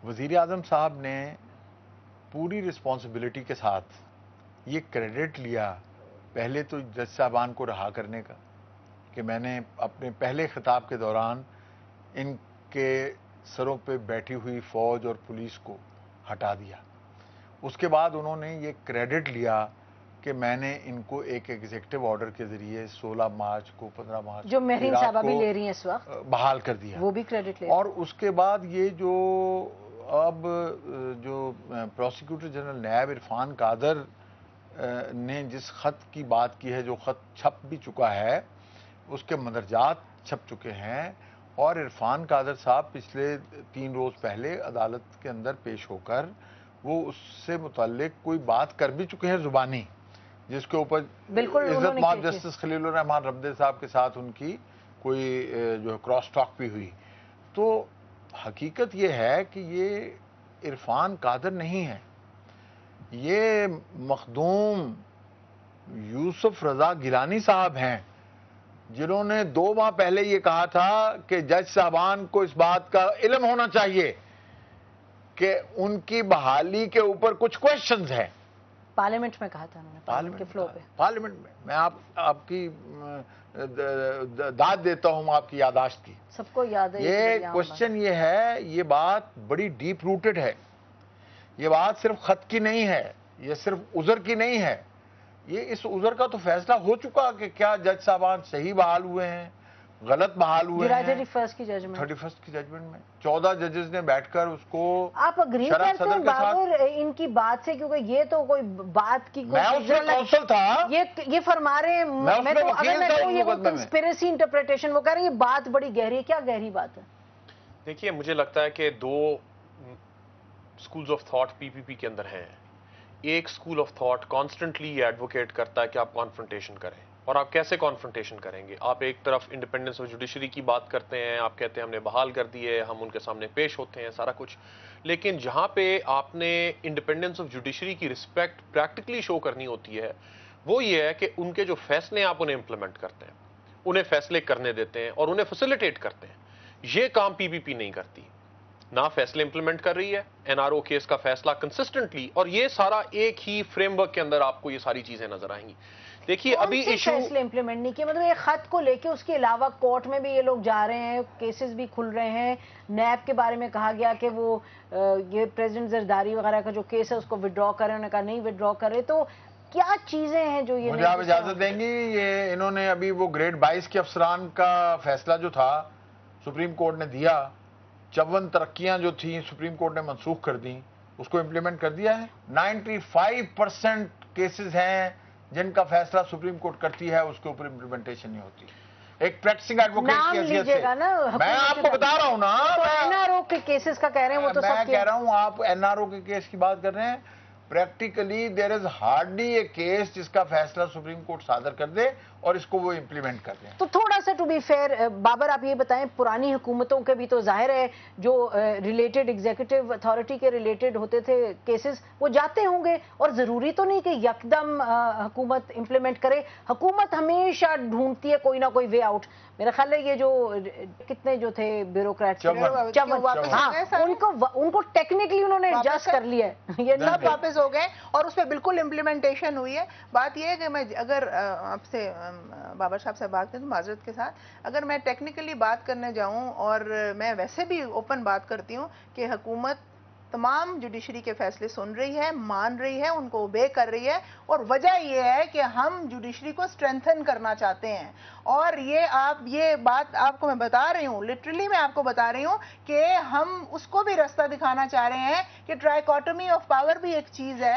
وزیر اعظم صاحب نے پوری رسپانسبلٹی کے ساتھ یہ کریڈٹ لیا پہلے تو جج صاحبان کو رہا کرنے کا کہ میں نے اپنے پہلے خطاب کے دوران ان کے سروں پہ بیٹھی ہوئی فوج اور پولیس کو ہٹا دیا. اس کے بعد انہوں نے یہ کریڈٹ لیا کہ میں نے ان کو ایک ایگزیکٹو آرڈر کے ذریعے 16 مارچ کو 15 مارچ جو مہرین صاحبہ بھی لے رہی ہیں اس وقت بحال کر دیا, وہ بھی کریڈٹ لے. اور اس کے بعد یہ جو اب جو پروسیکیوٹر جنرل نیب عرفان قادر نے جس خط کی بات کی ہے, جو خط چھپ بھی چکا ہے, اس کے مندرجات چھپ چکے ہیں, اور عرفان قادر صاحب پچھلے 3 روز پہلے عدالت کے اندر پیش ہو کر وہ اس سے متعلق کوئی بات کر بھی چکے ہیں زبانی, جس کے اوپر عزت مآب جسٹس خلیل الرحمان رمدے صاحب کے ساتھ ان کی کوئی جو کراس ٹاک بھی ہوئی. تو حقیقت یہ ہے کہ یہ عرفان قادر نہیں ہے, یہ مخدوم یوسف رضا گیلانی صاحب ہیں, جنہوں نے 2 ماہ پہلے یہ کہا تھا کہ جج صاحبان کو اس بات کا علم ہونا چاہیے کہ ان کی بحالی کے اوپر کچھ کوشچنز ہیں. پارلیمنٹ میں کہا تھا انہوں نے, پارلیمنٹ کے فلور پہ. پارلیمنٹ میں آپ کی داد دیتا ہوں آپ کی یاداشت کی. سب کو یاد ہے یہ کوشچن یہ ہے, یہ بات بڑی ڈیپ روٹڈ ہے, یہ بات صرف خط کی نہیں ہے, یہ صرف عذر کی نہیں ہے, یہ اس عذر کا تو فیصلہ ہو چکا کہ کیا جج صاحبان صحیح بحال ہوئے ہیں, غلط بحال ہوئے ہیں. 31 کی ججمنٹ میں 14 ججز نے بیٹھ کر اس کو آپ اگری کرتے ہیں بابر ان کی بات سے, کیونکہ یہ تو کوئی بات کی میں اس میں کونسل تھا, یہ فرما رہے ہیں میں تو اگر میں کہوں یہ کنسپیریسی انٹرپریٹیشن, وہ کہہ رہے ہیں یہ بات بڑی گہری ہے. کیا گہری بات ہے؟ دیکھیے مجھے لگتا ہے کہ 2 سکولز آف تھاٹ پی پی پی کے اندر ہیں. ایک سکول آف تھاٹ کانسٹنٹلی یہ ایڈوکیٹ کرتا ہے کہ آپ کانفرنٹیشن کریں, اور آپ کیسے کانفرنٹیشن کریں گے. آپ ایک طرف انڈیپینڈنس آف جوڈیشری کی بات کرتے ہیں, آپ کہتے ہیں ہم نے بحال کر دیے, ہم ان کے سامنے پیش ہوتے ہیں سارا کچھ, لیکن جہاں پہ آپ نے انڈیپینڈنس آف جوڈیشری کی رسپیکٹ پریکٹیکلی شو کرنی ہوتی ہے وہ یہ ہے کہ ان کے جو فیصلے آپ انہیں امپلیمنٹ کرتے ہیں, انہیں فیصلے کرنے دیتے ہیں اور انہیں فیسیلیٹیٹ کرتے ہیں. یہ کام پی پی پی نہیں کرتی, نہ فیصلے امپلیمنٹ کر رہی ہے. این آر او کیس کا فیصلہ کنسسٹنٹلی, اور یہ سارا ایک ہی فریم ورک کے اندر آپ کو یہ ساری چیزیں نظر آئیں گی. دیکھیے ابھی ایشو فیصلے امپلیمنٹ نہیں کیا, مطلب یہ خط کو لے کے اس کے علاوہ کورٹ میں بھی یہ لوگ جا رہے ہیں, کیسز بھی کھل رہے ہیں. نیب کے بارے میں کہا گیا کہ وہ یہ پریزیڈنٹ زرداری وغیرہ کا جو کیس ہے اس کو وڈرا کریں, انہوں نے کہا نہیں وڈرا کرے. تو کیا چیزیں ہیں جو یہ, مجھے آپ اجازت دیں گی, یہ انہوں نے ابھی وہ گریڈ 22 کے افسران کا فیصلہ جو تھا سپریم کورٹ نے دیا, 54 ترقیاں جو تھیں سپریم کورٹ نے منسوخ کر دیں, اس کو امپلیمنٹ کر دیا ہے. 95% کیسز ہیں جن کا فیصلہ سپریم کورٹ کرتی ہے, اس کے اوپر امپلیمنٹیشن نہیں ہوتی. ایک پریکٹسنگ ایڈوکیٹ کی حیثیت سے میں آپ کو بتا رہا ہوں نا, این آر او کے کیسز کا کہہ رہے ہیں وہ تو میں کہہ رہا ہوں, آپ این آر او کے کیس کی بات کر رہے ہیں. Practically there is hardly a case جس کا فیصلہ سپریم کورٹ صادر کر دے اور اس کو وہ امپلیمنٹ کر دیں. تو تھوڑا سا ٹو بی فیئر بابر آپ یہ بتائیں, پرانی حکومتوں کے بھی تو ظاہر ہے جو ریلیٹڈ ایگزیکٹو اتھارٹی کے ریلیٹڈ ہوتے تھے کیسز, وہ جاتے ہوں گے, اور ضروری تو نہیں کہ یکدم حکومت امپلیمنٹ کرے. حکومت ہمیشہ ڈھونڈتی ہے کوئی نہ کوئی وے آؤٹ. میرا خیال ہے یہ جو کتنے جو تھے بیوروکریٹس, ان کو ٹیکنیکلی انہوں نے ایڈجسٹ کر لیا ہے, یہ سب واپس ہو گئے اور اس پہ بالکل امپلیمنٹیشن ہوئی ہے. بات یہ ہے کہ میں اگر آپ سے بابر صاحب سے بات کریں تو معذرت کے ساتھ, اگر میں ٹیکنیکلی بات کرنے جاؤں, اور میں ویسے بھی اوپن بات کرتی ہوں کہ حکومت تمام جوڈیشری کے فیصلے سن رہی ہے, مان رہی ہے, ان کو اوبے کر رہی ہے, اور وجہ یہ ہے کہ ہم جوڈیشری کو اسٹرینتھن کرنا چاہتے ہیں. اور یہ بات آپ کو میں بتا رہی ہوں, لٹرلی میں آپ کو بتا رہی ہوں کہ ہم اس کو بھی رستہ دکھانا چاہ رہے ہیں کہ ٹرائیکاٹومی آف پاور بھی ایک چیز ہے.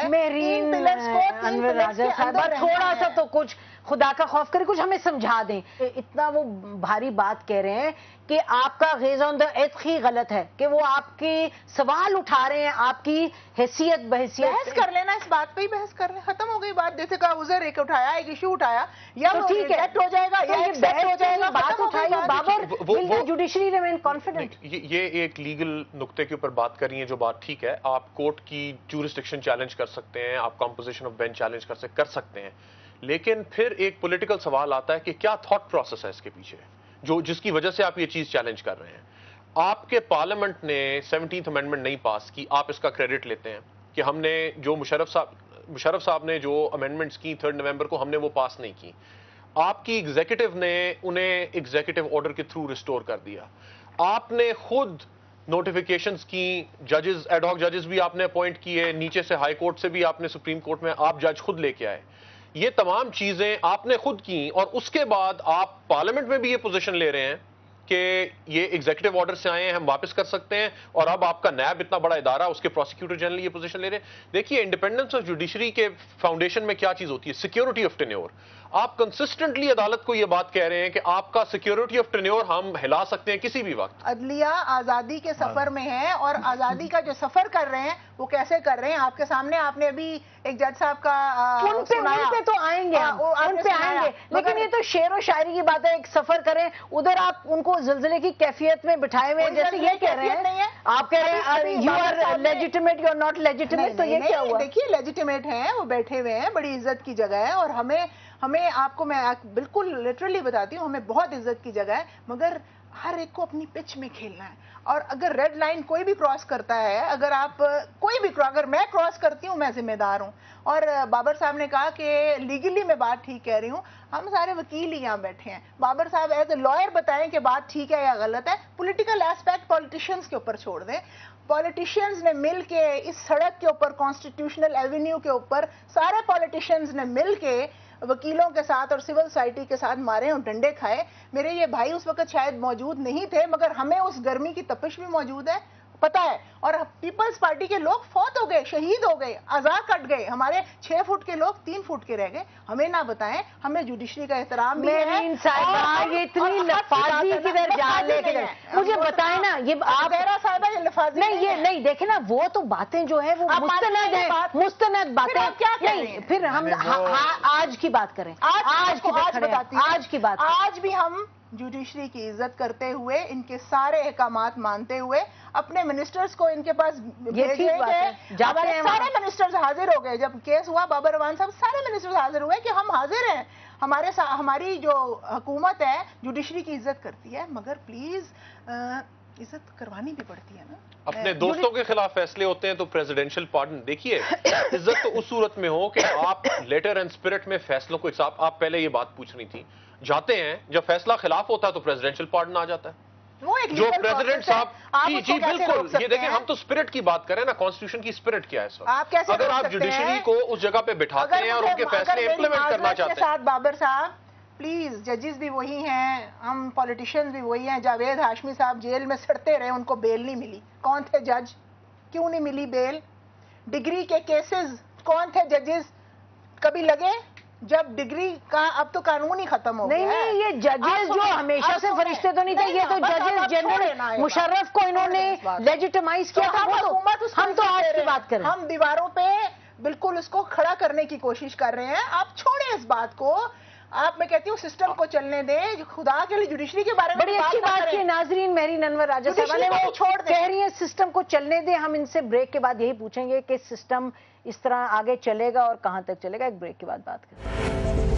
تھوڑا سا تو کچھ خدا کا خوف کرے, کچھ ہمیں سمجھا دیں. اتنا وہ بھاری بات کہہ رہے ہیں کہ آپ کا غیظ آن دا ایتھ ہی غلط ہے, کہ وہ آپ کے سوال اٹھا رہے ہیں, آپ کی حیثیت بحیثیت. بحث کر لینا, اس بات پہ ہی بحث کر لیں, ختم ہو گئی بات. جیسے کہا عذر ایک اٹھایا, ایک ایشو اٹھایا, یا وہ ریجیکٹ ہو جائے گا یا ایکسپٹ ہو جائے گا, بات اٹھائی. بابر ول دی جوڈیشری ریمین کانفیڈنٹ. یہ ایک لیگل نقطے کے اوپر بات کر رہی ہیں جو بات ٹھیک ہے. آپ کورٹ کی جورسڈکشن چیلنج کر سکتے ہیں, آپ کمپوزیشن آف بینچ چیلنج کر سکتے ہیں, لیکن پھر ایک پولیٹیکل سوال آتا ہے کہ کیا تھاٹ پروسیس ہے اس کے پیچھے, جس کی وجہ سے آپ یہ چیز چیلنج کر رہے ہیں. آپ کے پارلیمنٹ نے 17th امینڈمنٹ نہیں پاس کی, آپ اس کا کریڈٹ لیتے ہیں کہ ہم نے جو مشرف صاحب نے جو امینڈمنٹس کی 3 نومبر کو, ہم نے وہ پاس نہیں کی. آپ کی ایگزیکٹو نے انہیں ایگزیکٹو آرڈر کے تھرو ریسٹور کر دیا. آپ نے خود نوٹیفیکیشنز کی, ججز, ایڈ ہاک ججز بھی آپ نے اپوائنٹ کیے, نیچے سے ہائی کورٹ سے بھی آپ نے سپریم کورٹ میں آپ جج خود لے کے آئے. یہ تمام چیزیں آپ نے خود کی, اور اس کے بعد آپ پارلیمنٹ میں بھی یہ پوزیشن لے رہے ہیں کہ یہ ایگزیکٹو آرڈر سے آئے ہیں, ہم واپس کر سکتے ہیں, اور اب آپ کا نیب اتنا بڑا ادارہ, اس کے پروسیکیوٹر جنرل یہ پوزیشن لے رہے ہیں. دیکھیے انڈیپینڈنس آف جوڈیشری کے فاؤنڈیشن میں کیا چیز ہوتی ہے, سیکیورٹی آف ٹینیور. آپ کنسسٹنٹلی عدالت کو یہ بات کہہ رہے ہیں کہ آپ کا سیکیورٹی آف ٹینیور ہم ہلا سکتے ہیں کسی بھی وقت. عدلیہ آزادی کے سفر میں ہے, اور آزادی کا جو سفر کر رہے ہیں وہ کیسے کر رہے ہیں آپ کے سامنے. آپ نے ابھی ایک جج صاحب کا ان پہ تو آئیں گے, ان پہ آئیں گے, لیکن یہ تو شعر و شاعری کی بات ہے. ایک سفر کریں, ادھر آپ ان کو زلزلے کی کیفیت میں بٹھائے ہوئے, جیسے یہ کہہ رہے ہیں, آپ کہہ رہے ہیں you are legitimate, you are not legitimate. تو یہ کیا ہوا؟ دیکھیے لیجیٹیمیٹ ہیں, وہ بیٹھے ہوئے ہیں, بڑی عزت کی جگہ ہے, اور ہمیں آپ کو میں بالکل لٹرلی بتاتی ہوں, ہمیں بہت عزت کی جگہ ہے, مگر ہر ایک کو اپنی پچ میں کھیلنا ہے. اور اگر ریڈ لائن کوئی بھی کراس کرتا ہے, اگر آپ کوئی بھی, اگر میں کراس کرتی ہوں میں ذمہ دار ہوں. اور بابر صاحب نے کہا کہ لیگلی میں بات ٹھیک کہہ رہی ہوں, ہم سارے وکیل ہی یہاں بیٹھے ہیں. بابر صاحب ایز اے لائر بتائیں کہ بات ٹھیک ہے یا غلط ہے. پولیٹیکل ایسپیکٹ پولیٹیشینز کے اوپر چھوڑ دیں. پولیٹیشینز نے مل کے اس سڑک کے اوپر, کانسٹیٹیوشنل ایونیو کے اوپر, سارے پولیٹیشینز نے مل کے وکیلوں کے ساتھ اور سول سوسائٹی کے ساتھ مارے اور ڈنڈے کھائے. میرے یہ بھائی اس وقت شاید موجود نہیں تھے, مگر ہمیں اس گرمی کی تپش بھی موجود ہے, پتا ہے. اور پیپلز پارٹی کے لوگ فوت ہو گئے, شہید ہو گئے, آزاد کٹ گئے. ہمارے 6 فٹ کے لوگ 3 فٹ کے رہ گئے. ہمیں نہ بتائیں, ہمیں جوڈیشری کا احترام بھی ہے. یہ اتنی لفاظی کدھر جا لے کے مجھے بتائیں نا, یہ آپ صاحبہ یہ لفاظی نہیں, یہ نہیں دیکھیں نا, وہ تو باتیں جو ہیں وہ مستند ہیں, مستند باتیں. نہیں, پھر ہم آج کی بات کریں, آج کی بات. آج بھی ہم جوڈیشری کی عزت کرتے ہوئے, ان کے سارے احکامات مانتے ہوئے, اپنے منسٹرز کو ان کے پاس بھیجے گئے. سارے منسٹرز حاضر ہو گئے جب کیس ہوا. بابر اعوان صاحب, سارے منسٹرز حاضر ہوئے کہ ہم حاضر ہیں. ہماری جو حکومت ہے جوڈیشری کی عزت کرتی ہے, مگر پلیز عزت کروانی بھی پڑتی ہے نا. اپنے دوستوں کے خلاف فیصلے ہوتے ہیں تو پریزیڈنشل پارڈن. دیکھیے عزت تو اس صورت میں ہو کہ آپ لیٹر اینڈ اسپرٹ میں فیصلوں کو حساب, آپ پہلے یہ بات پوچھ رہی تھی, جاتے ہیں جب فیصلہ خلاف ہوتا ہے تو پریزیڈنشل پارڈن آ جاتا ہے. جو پریزیڈنٹ صاحب, جی بالکل, یہ دیکھیں ہم تو اسپرٹ کی بات کریں نا, کانسٹیٹیوشن کی اسپرٹ کیا ہے اس وقت. اگر آپ جوڈیشری کو اس جگہ پہ بٹھاتے ہیں اور ان کے فیصلے امپلیمنٹ کرنا چاہتے ہیں. بابر صاحب پلیز, ججز بھی وہی ہیں, ہم پولیٹیشینز بھی وہی ہیں. جاوید ہاشمی صاحب جیل میں سڑتے رہے, ان کو بیل نہیں ملی. کون تھے جج, کیوں نہیں ملی بیل؟ ڈگری کے کیسز, کون تھے ججز کبھی لگے؟ جب ڈگری کا اب تو قانون ہی ختم ہو گیا. نہیں, یہ ججز جو ہمیشہ سے فرشتے تو نہیں تھے, یہ تو ججز جنرل مشرف کو انہوں نے لیجیٹمائز کیا تھا. ہم تو آج کی بات کریں, ہم دیواروں پہ بالکل اس کو کھڑا کرنے کی کوشش کر رہے ہیں. آپ چھوڑیں اس بات کو. آپ, میں کہتی ہوں سسٹم کو چلنے دیں. خدا کے لیے جوڈیشری کے بارے میں بڑی اچھی بات کی ناظرین. مہرین انور راجہ صاحبہ نے وہ کہہ رہی ہیں سسٹم کو چلنے دیں. ہم ان سے بریک کے بعد یہی پوچھیں گے کہ سسٹم اس طرح آگے چلے گا اور کہاں تک چلے گا. ایک بریک کے بعد بات کریں.